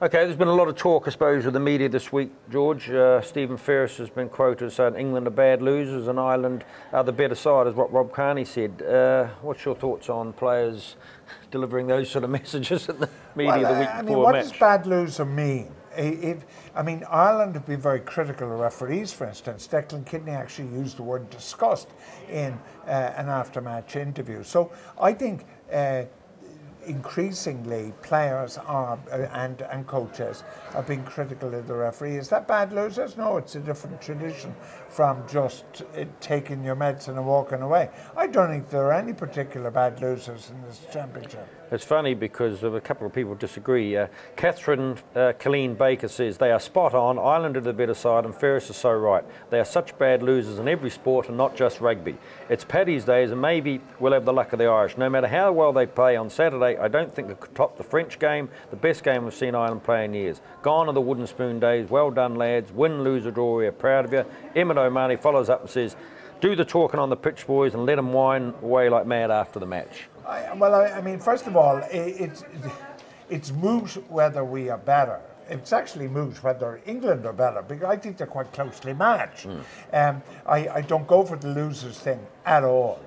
Okay, there's been a lot of talk, I suppose, with the media this week, George. Stephen Ferris has been quoted as saying England are bad losers and Ireland are the better side, is what Rob Kearney said. What's your thoughts on players delivering those sort of messages at the media the week before what a match? does bad loser mean? Ireland have been very critical of referees, for instance. Declan Kidney actually used the word disgust in an after-match interview. So I think increasingly players are and coaches are being critical of the referee. Is that bad losers? No, it's a different tradition from just taking your medicine and walking away. I don't think there are any particular bad losers in this championship. It's funny because a couple of people disagree. Catherine Colleen Baker says they are spot on. Ireland are the better side, and Ferris is so right. They are such bad losers in every sport and not just rugby. It's Paddy's days, and maybe we'll have the luck of the Irish. No matter how well they play on Saturday, I don't think they could top the French game, the best game we've seen Ireland play in years. Gone are the wooden spoon days. Well done, lads. Win, lose or draw, we're proud of you. Emmett O'Mahony follows up and says, do the talking on the pitch, boys, and let them whine away like mad after the match. First of all, it's moot whether we are better. It's actually moot whether England are better, because I think they're quite closely matched. I don't go for the losers thing at all.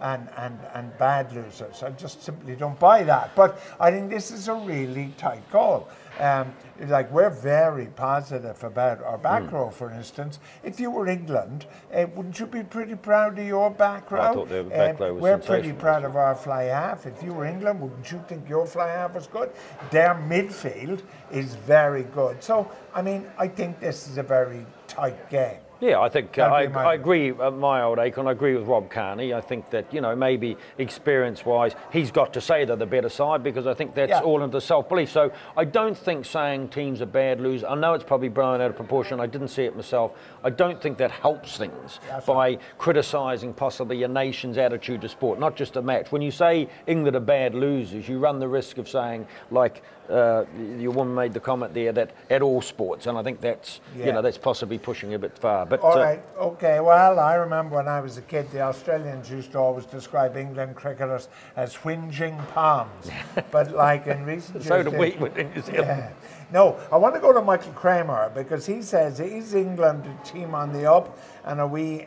And bad losers. I just simply don't buy that. But I think this is a really tight call. We're very positive about our back row, for instance. If you were England, wouldn't you be pretty proud of your back row? I thought their back row was We're pretty proud of our fly half. If you were England, wouldn't you think your fly half was good? Their midfield is very good. So, I think this is a very tight game. Yeah, I think I agree, my old Acorn, I agree with Rob Kearney. I think that, maybe experience-wise, he's got to say they're the better side, because I think that's all into self-belief. So I don't think saying teams are bad losers, I know it's probably blown out of proportion, I didn't see it myself. I don't think that helps things by criticising possibly a nation's attitude to sport, not just a match. When you say England are bad losers, you run the risk of saying, like your woman made the comment there, that at all sports, and I think that's, that's possibly pushing a bit far. But, all right, okay, well, I remember when I was a kid, the Australians used to always describe England cricketers as whinging palms. But in recent years... So do we in New Zealand. No, I want to go to Michael Kramer, because he says, is England a team on the up, and are we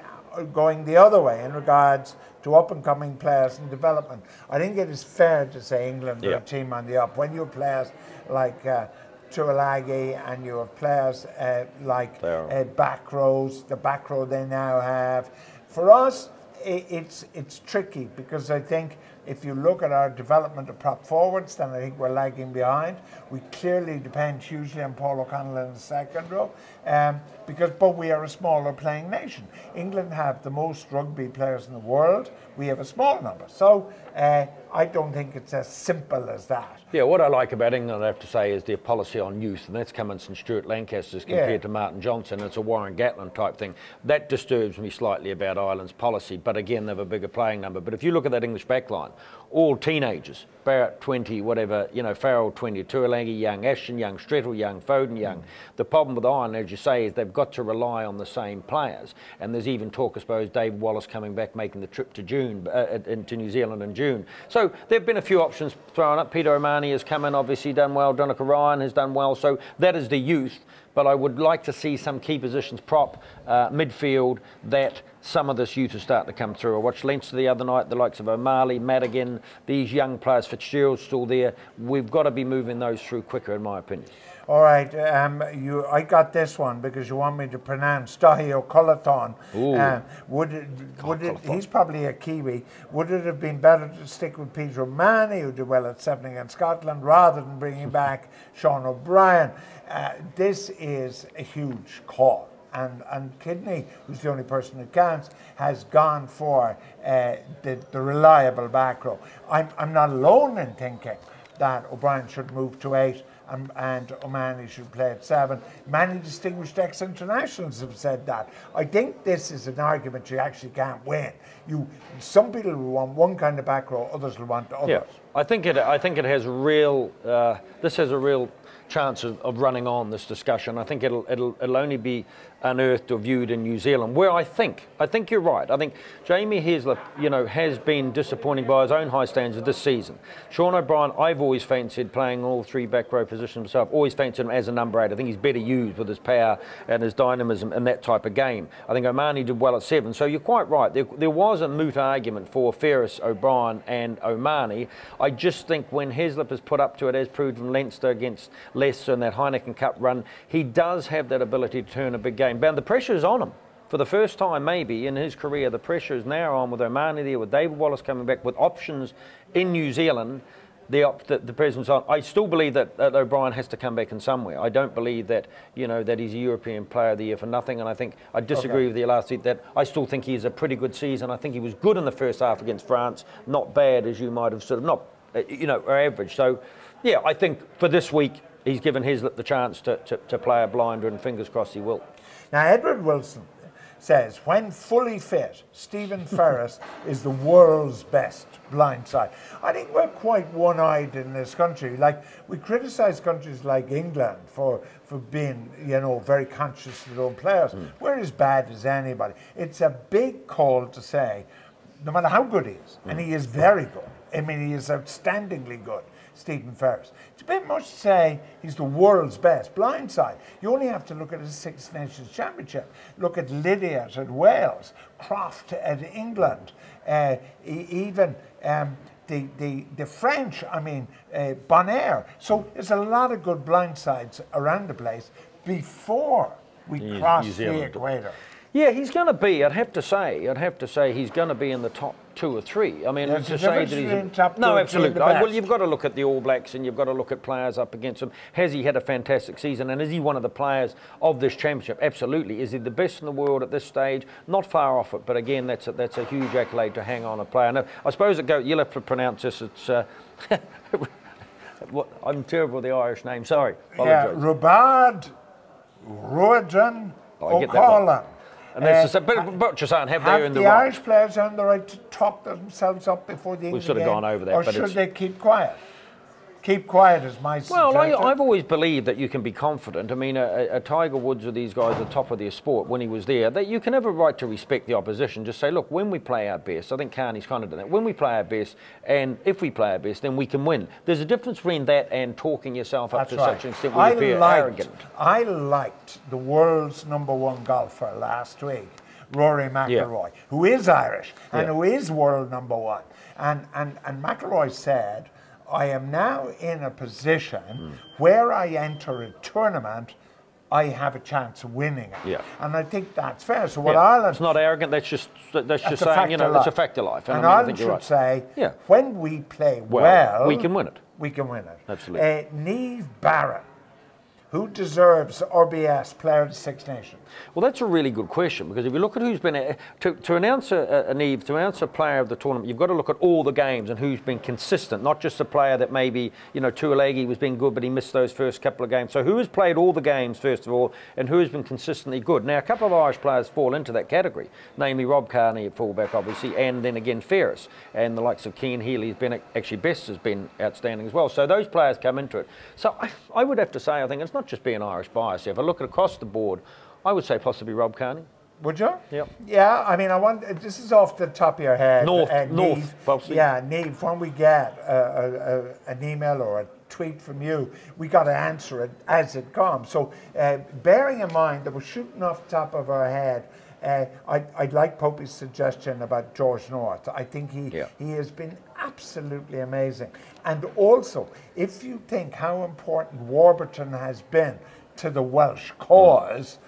going the other way in regards to up-and-coming players and development? I think it is fair to say England are a team on the up. When you have players like Tuilagi, and you have players back rows, the back row they now have. For us, it's tricky, because I think if you look at our development of prop forwards, then I think we're lagging behind. We clearly depend hugely on Paul O'Connell in the second row, but we are a smaller playing nation. England have the most rugby players in the world. We have a small number. So I don't think it's as simple as that. Yeah, what I like about England, I have to say, is their policy on youth, and that's coming from Stuart Lancaster's compared to Martin Johnson. It's a Warren Gatland type thing. That disturbs me slightly about Ireland's policy, but again, they have a bigger playing number. But if you look at that English backline, all teenagers, Barrett 20, whatever, Farrell 20, Tuilagi young, Ashton young, Strettle young, Foden young. The problem with Ireland, as you say, is they've got to rely on the same players. And there's even talk, I suppose, Dave Wallace coming back, making the trip to to New Zealand in June. So there have been a few options thrown up. Peter O'Mahony has come in, obviously done well. Donica Ryan has done well. So that is the youth. But I would like to see some key positions, prop, midfield, that some of this youth is starting to come through. I watched Leinster the other night, the likes of O'Malley, Madigan, these young players, Fitzgerald's still there. We've got to be moving those through quicker, in my opinion. All right, I got this one because you want me to pronounce Dahi O'Culathon. He's probably a Kiwi. Would it have been better to stick with Peter O'Mahony, who did well at 7 against Scotland, rather than bringing back Sean O'Brien? This is a huge call. And Kidney, who's the only person that counts, has gone for the reliable back row. I'm not alone in thinking that O'Brien should move to 8 and O'Mahony should play at 7. Many distinguished ex-internationals have said that. I think this is an argument you actually can't win. Some people will want one kind of back row, others will want others. Yeah. I think it has real. This has a real chance of running on, this discussion. I think it'll only be unearthed or viewed in New Zealand, where I think you're right. I think Jamie Heslip, has been disappointing by his own high standards this season. Sean O'Brien, I've always fancied playing all three back row positions myself. Always fancied him as a number 8. I think he's better used with his power and his dynamism in that type of game. I think Omani did well at 7. So you're quite right. There was a moot argument for Ferris, O'Brien and Omani. I just think when Heslip is put up to it, as proved from Leinster against Leicester in that Heineken Cup run, he does have that ability to turn a big game. But the pressure is on him. For the first time maybe in his career, the pressure is now on with Omani there, with David Wallace coming back, with options in New Zealand. The presence on. I still believe that O'Brien has to come back in somewhere. I don't believe that that he's a European Player of the Year for nothing. And I think I disagree with you last week that I still think he has a pretty good season. I think he was good in the first half against France, not bad as you might have sort of not or average. So yeah, I think for this week he's given Heslip the chance to play a blinder, and fingers crossed he will. Now Edward Wilson says, when fully fit, Stephen Ferris is the world's best blindside. I think we're quite one-eyed in this country. Like, we criticise countries like England for being, very conscious of their own players. We're as bad as anybody. It's a big call to say, no matter how good he is, and he is very good. I mean, he is outstandingly good, Stephen Ferris. It's a bit much to say he's the world's best blindside. You only have to look at his Six Nations Championship. Look at Lydiat at Wales, Croft at England, even the French, Bonaire. So there's a lot of good blindsides around the place before we cross the equator. Yeah, he's going to be. I'd have to say he's going to be in the top 2 or 3. I mean, There's to say that he's no, absolutely. Well, you've got to look at the All Blacks, and you've got to look at players up against him. Has he had a fantastic season, and is he one of the players of this championship? Absolutely. Is he the best in the world at this stage? Not far off it, but again, that's a huge accolade to hang on a player. Now, I suppose you'll have to pronounce this. It's I'm terrible with the Irish name. Sorry. Yeah, Rubard Ruadran O'Connell. And that's but you're saying, have they earned the right? Have the Irish players earned the right to talk themselves up before the end of the game? We've sort of gone over that. Or should they keep quiet? Keep quiet is my suggestion. Well, I've always believed that you can be confident. I mean, a Tiger Woods or these guys at the top of their sport, when he was there, that you can have a right to respect the opposition. Just say, look, when we play our best, I think Carney's kind of done that. When we play our best, and if we play our best, then we can win. There's a difference between that and talking yourself up to such an extent where you appear arrogant. I liked the world's #1 golfer last week, Rory McIlroy, who is Irish and who is world #1. And McIlroy said, I am now in a position where I enter a tournament, I have a chance of winning it. Yeah. And I think that's fair. So what Ireland... It's not arrogant, that's just saying, it's a fact of life. And Ireland should say, when we play well... we can win it. We can win it. Absolutely. Neve Barron, who deserves RBS Player of the Six Nations? Well, that's a really good question, because if you look at who's been to announce a player of the tournament, you've got to look at all the games and who's been consistent, not just a player that maybe Tuilagi was being good, but he missed those first couple of games. So who has played all the games first of all, and who has been consistently good? Now, a couple of Irish players fall into that category, namely Rob Kearney at fullback, obviously, and then again Ferris, and the likes of Cian Healy has been actually Best has been outstanding as well. So those players come into it. So I would have to say, I think it's not just being Irish bias. If I look at across the board, I would say possibly Rob Kearney. Would you? Yep. Yeah, I mean, this is off the top of your head. North, possibly. Yeah, Neve, when we get an email or a tweet from you, we got to answer it as it comes. So bearing in mind that we're shooting off the top of our head, I'd like Popey's suggestion about George North. I think he has been absolutely amazing. And also, if you think how important Warburton has been to the Welsh cause,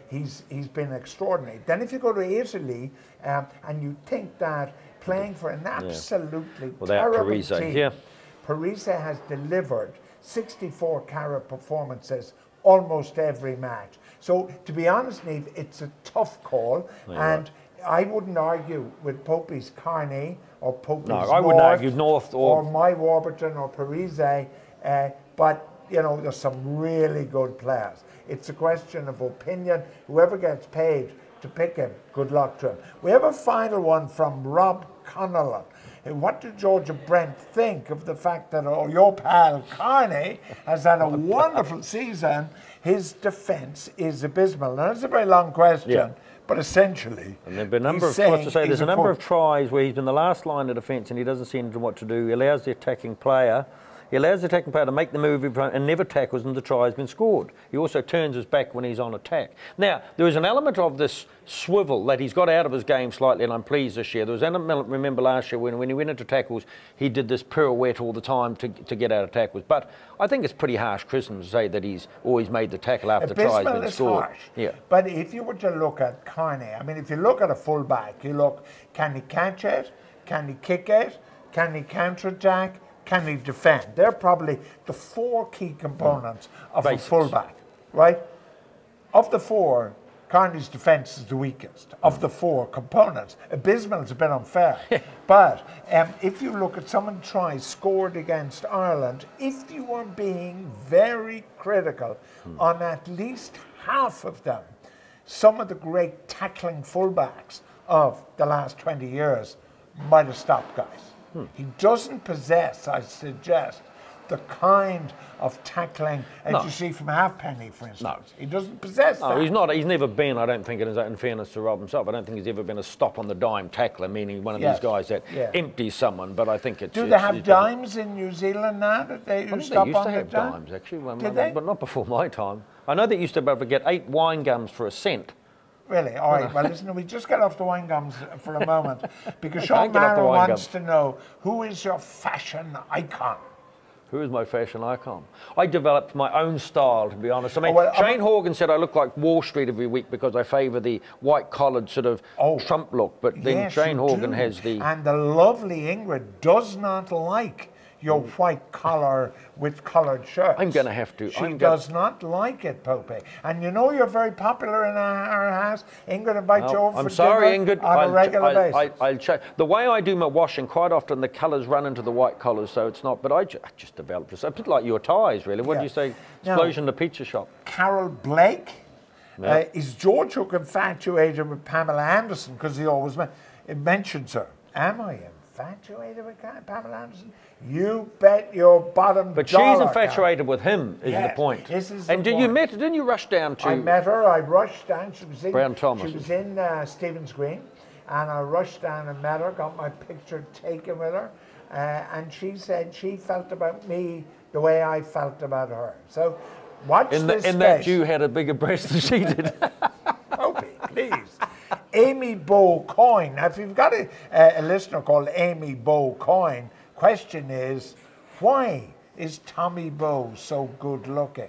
he's been extraordinary. Then if you go to Italy and you think that playing for an absolutely terrible team, Parise has delivered 64-carat performances almost every match. So to be honest, Neve, it's a tough call, and I wouldn't argue with Popey's Carney or Popey's I wouldn't argue North or my Warburton or Parise, but there's some really good players. It's a question of opinion. Whoever gets paid to pick him, good luck to him. We have a final one from Rob Connellan. what did George and Brent think of the fact that your pal Carney has had a wonderful season? His defence is abysmal. Now, that's a very long question, but essentially, and there've been a number of, there's a number of tries where he's been the last line of defence and he doesn't seem to know what to do. He allows the attacking player to make the move in front and never tackles, and the try has been scored. He also turns his back when he's on attack. Now, there is an element of this swivel that he's got out of his game slightly, and I'm pleased this year. There was an element, remember last year, when he went into tackles, he did this pirouette all the time to get out of tackles. But I think it's pretty harsh criticism to say that he's always made the tackle after the try has been scored. Harsh. Yeah. But if you were to look at Carney, I mean, if you look at a fullback, you look, can he catch it? Can he kick it? Can he counter-attack? Can he defend? They're probably the 4 key components of a fullback, right? Of the 4, Carney's defence is the weakest. Of the 4 components, abysmal is a bit unfair. But if you look at some of the tries scored against Ireland, if you are being very critical on at least half of them, some of the great tackling fullbacks of the last 20 years might have stopped guys. He doesn't possess, I suggest, the kind of tackling as you see from Halfpenny, for instance. No. He doesn't possess that. No, he's not. He's never been, I don't think, in fairness to Rob himself, I don't think he's ever been a stop-on-the-dime tackler, meaning one of these guys that empties someone, but I think it's... Do they have dimes in New Zealand now that they stop on the dime? They used to have dimes, actually. Did they? But not before my time. I know they used to be able to get 8 wine gums for a cent. Really? All right. Well, listen, we just get off the wine gums for a moment because Sean Mara wants to know, who is your fashion icon? Who is my fashion icon? I developed my own style, to be honest. I mean, Shane Horgan said I look like Wall Street every week because I favour the white-collared sort of Trump look, but then Shane Horgan has the... And the lovely Ingrid does not like your white collar with coloured shirts. I'm going to have to. She does not like it, Popey. And you know you're very popular in our house. Ingrid invites you over for dinner on a regular basis. I'll check. The way I do my washing, quite often the colours run into the white collars, so it's not. But I just developed this. A bit like your ties, really. What do you say? Explosion in the pizza shop. Carol Blake. Is George Hook infatuated with Pamela Anderson? Because he always mentions her. Am I infatuated with Pamela Anderson? You bet your bottom but dollar. She's infatuated with him, is the point. This is and didn't you rush down to... I met her, I rushed down. She was in, Brown Thomas. She was in Stephen's Green, and I rushed down and met her, got my picture taken with her, and she said she felt about me the way I felt about her. So watch this space. In that you had a bigger breast than she did. Opie, please. Amy Bow Coyne. Now, if you've got a listener called Amy Bow Coyne, question is, why is Tommy Bow so good looking?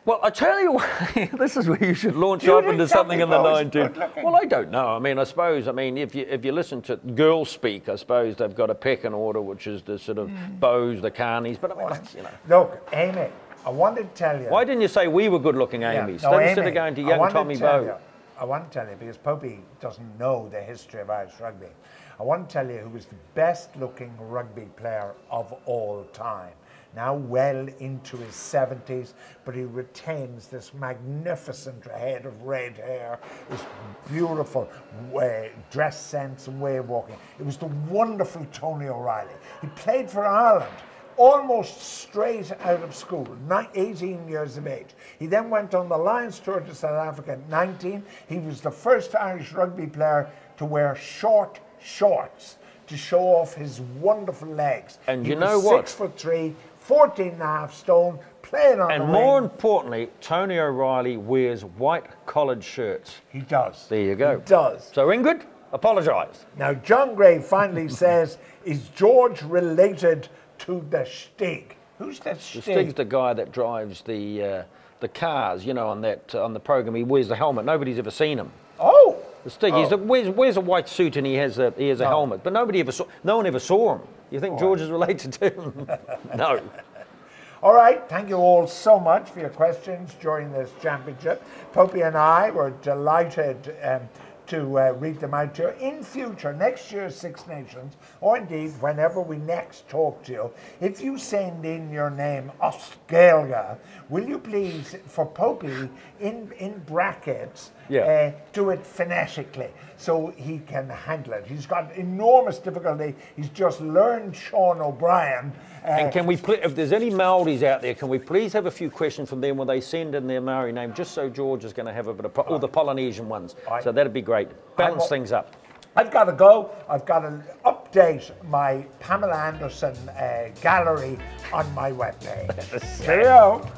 Well, I tell you what, this is where you should launch off into something in the 90s. Well, I don't know. I mean, I suppose, if you listen to girls speak, I suppose they've got a pecking order, which is the sort of Bows, the Carneys, but I mean, that's, Look, Amy, I want to tell you. Why didn't you say we were good-looking Amy's? Instead of going to young Tommy Bow. I want to tell you, because Popey doesn't know the history of Irish rugby. I want to tell you who was the best-looking rugby player of all time. Now well into his 70s, but he retains this magnificent head of red hair, this beautiful dress sense and way of walking. It was the wonderful Tony O'Reilly. He played for Ireland almost straight out of school, 18 years of age. He then went on the Lions tour to South Africa at 19. He was the first Irish rugby player to wear short shorts to show off his wonderful legs. And you know what? 6'3", 14.5 stone, playing on the wing. And more importantly, Tony O'Reilly wears white collared shirts. He does. There you go. He does. So Ingrid, apologise. Now John Gray finally says, is George related to the Stig? Who's that Stig? The Stig's the guy that drives the cars, on the program. He wears the helmet. Nobody's ever seen him. Oh. The Stig, he wears a white suit and he has a helmet, but no one ever saw him. You think George is related to him? No. All right, thank you all so much for your questions during this championship. Popey and I were delighted to read them out to you. In future, next year's Six Nations, or indeed whenever we next talk to you, if you send in your name, Oskelga, will you please, for Popey, in brackets, do it phonetically so he can handle it. He's got enormous difficulty. He's just learned Sean O'Brien. And can we, if there's any Māoris out there, can we please have a few questions from them when they send in their Maori name, just so George is going to have a bit of, or the Polynesian ones. So that'd be great. Balance things up. I've got to go. I've got to update my Pamela Anderson gallery on my webpage. Cheerio.